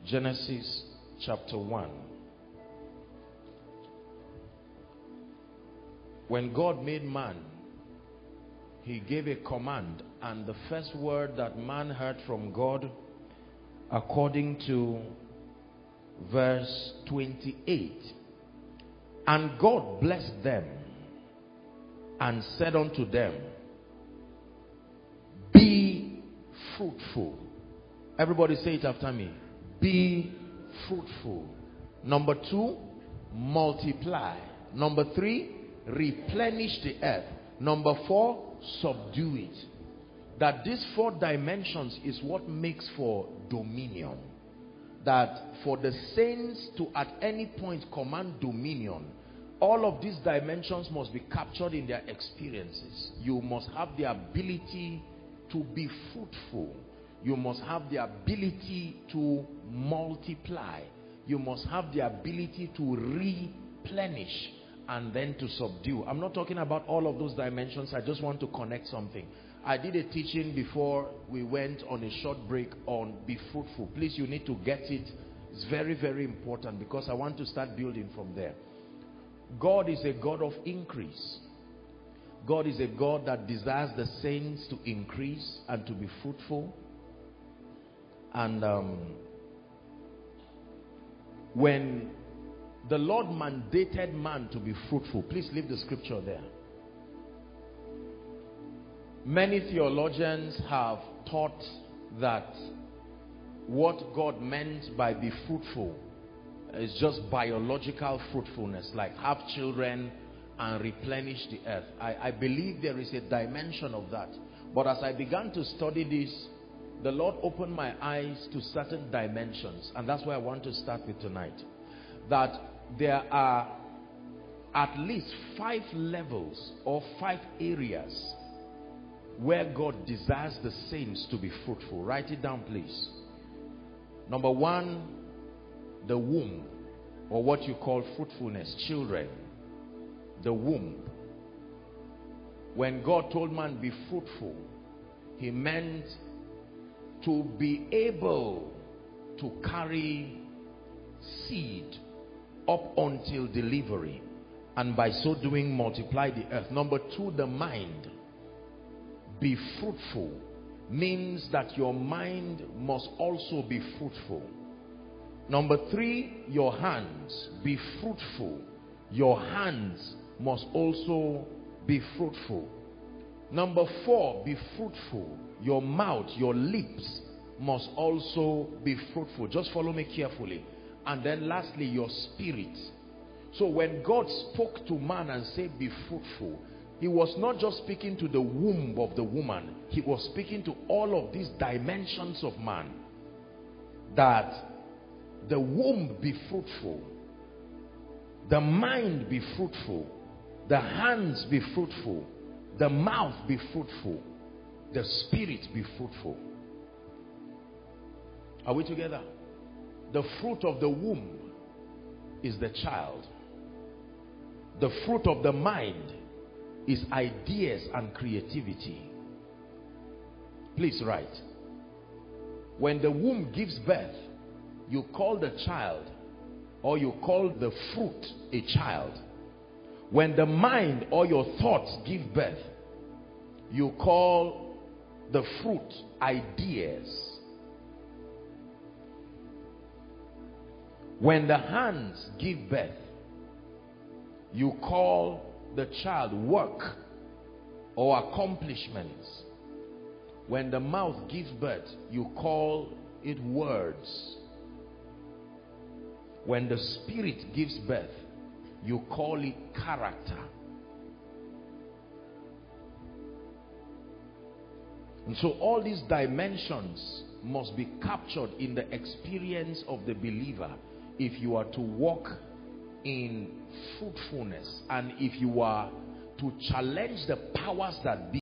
Genesis chapter 1. When God made man, he gave a command, and the first word that man heard from God, according to verse 28, and God blessed them and said unto them, be fruitful. Everybody say it after me. Be fruitful. Number 2, multiply. Number 3, replenish the earth. Number 4, subdue it. That these 4 dimensions is what makes for dominion. That for the saints to at any point command dominion, all of these dimensions must be captured in their experiences. You must have the ability to be fruitful. You must have the ability to multiply. You must have the ability to replenish and then to subdue. I'm not talking about all of those dimensions. I just want to connect something. I did a teaching before we went on a short break on be fruitful. Please, you need to get it. It's very, very important, because I want to start building from there. God is a God of increase. God is a God that desires the saints to increase and to be fruitful. And when the Lord mandated man to be fruitful, please leave the scripture there. Many theologians have taught that what God meant by be fruitful is just biological fruitfulness, like have children and replenish the earth. I believe there is a dimension of that. But as I began to study this, the Lord opened my eyes to certain dimensions, and that's where I want to start with tonight. That there are at least 5 levels or 5 areas where God desires the saints to be fruitful. Write it down, please. Number 1, the womb, or what you call fruitfulness, children. The womb. When God told man be fruitful, he meant to be able to carry seed up until delivery, and by so doing multiply the earth. Number 2, the mind. Be fruitful means that your mind must also be fruitful. Number 3, your hands. Be fruitful. Your hands must also be fruitful. Number 4, be fruitful. Your mouth, your lips must also be fruitful. Just follow me carefully. And then lastly, your spirit. So when God spoke to man and said be fruitful, he was not just speaking to the womb of the woman. He was speaking to all of these dimensions of man. That the womb be fruitful, the mind be fruitful, the hands be fruitful, the mouth be fruitful, the spirit be fruitful. Are we together? The fruit of the womb is the child. The fruit of the mind is ideas and creativity. Please write. When the womb gives birth, you call the child, or you call the fruit a child. When the mind or your thoughts give birth, you call the fruit ideas. When the hands give birth, you call the child work or accomplishments. When the mouth gives birth, you call it words. When the spirit gives birth, you call it character. And so all these dimensions must be captured in the experience of the believer if you are to walk in fruitfulness, and if you are to challenge the powers that be.